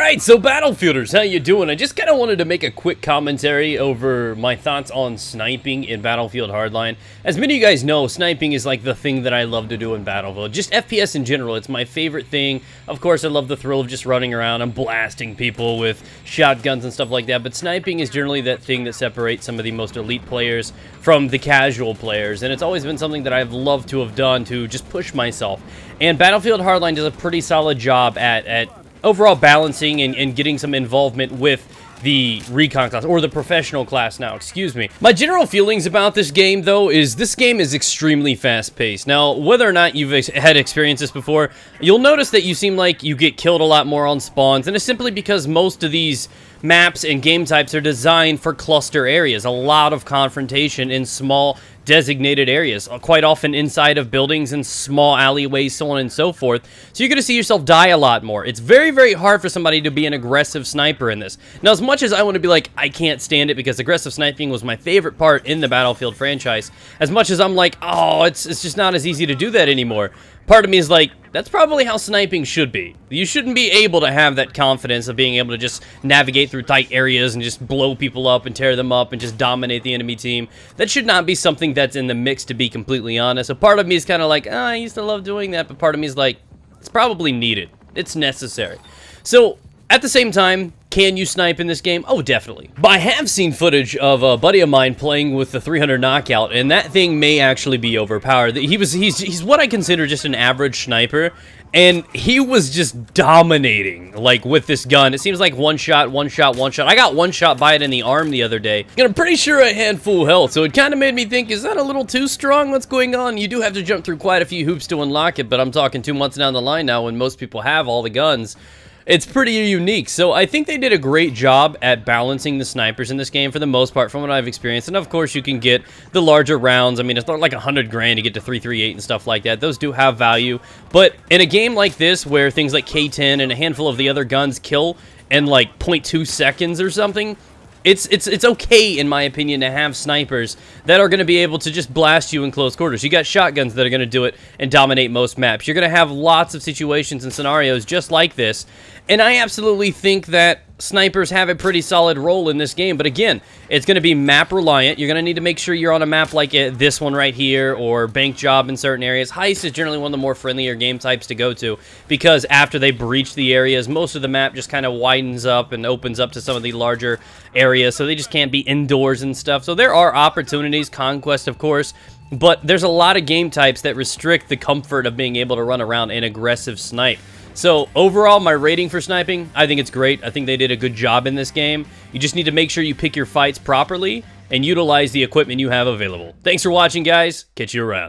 Alright, so Battlefielders, how you doing? I just kind of wanted to make a quick commentary over my thoughts on sniping in Battlefield Hardline. As many of you guys know, sniping is like the thing that I love to do in Battlefield. Just FPS in general, it's my favorite thing. Of course, I love the thrill of just running around and blasting people with shotguns and stuff like that, but sniping is generally that thing that separates some of the most elite players from the casual players, and it's always been something that I've loved to have done to just push myself. And Battlefield Hardline does a pretty solid job at overall balancing and getting some involvement with the recon class, or the professional class now, excuse me. My general feelings about this game, though, is this game is extremely fast-paced. Now, whether or not you've had experienced this before, you'll notice that you seem like you get killed a lot more on spawns, and it's simply because most of these maps and game types are designed for cluster areas. A lot of confrontation in small designated areas, quite often inside of buildings and small alleyways, so on and so forth. So you're going to see yourself die a lot more. It's very, very hard for somebody to be an aggressive sniper in this. Now, as much as I want to be like, I can't stand it because aggressive sniping was my favorite part in the Battlefield franchise, as much as I'm like, oh, it's just not as easy to do that anymore, part of me is like, that's probably how sniping should be. You shouldn't be able to have that confidence of being able to just navigate through tight areas and just blow people up and tear them up and just dominate the enemy team. That should not be something that's in the mix, to be completely honest. A part of me is kind of like, I used to love doing that, but part of me is like, it's probably needed. It's necessary. So, at the same time, can you snipe in this game? Oh, definitely. But I have seen footage of a buddy of mine playing with the 300 knockout, and that thing may actually be overpowered. He's what I consider just an average sniper, and he was just dominating, like, with this gun. It seems like one shot, one shot, one shot. I got one shot by it in the arm the other day, and I'm pretty sure I had full health, so it kind of made me think, is that a little too strong? What's going on? You do have to jump through quite a few hoops to unlock it, but I'm talking 2 months down the line now when most people have all the guns. It's pretty unique, so I think they did a great job at balancing the snipers in this game for the most part from what I've experienced. And of course you can get the larger rounds. I mean, it's not like 100 grand to get to 338 and stuff like that. Those do have value, but in a game like this where things like K10 and a handful of the other guns kill in like 0.2 seconds or something, it's okay, in my opinion, to have snipers that are going to be able to just blast you in close quarters. You got shotguns that are going to do it and dominate most maps. You're going to have lots of situations and scenarios just like this, and I absolutely think that snipers have a pretty solid role in this game. But again, it's going to be map reliant. You're going to need to make sure you're on a map like this one right here, or Bank Job in certain areas. Heist is generally one of the more friendlier game types to go to, because after they breach the areas, most of the map just kind of widens up and opens up to some of the larger areas, so they just can't be indoors and stuff. So there are opportunities, Conquest of course, but there's a lot of game types that restrict the comfort of being able to run around an aggressive snipe. So, overall, my rating for sniping, I think it's great. I think they did a good job in this game. You just need to make sure you pick your fights properly and utilize the equipment you have available. Thanks for watching, guys. Catch you around.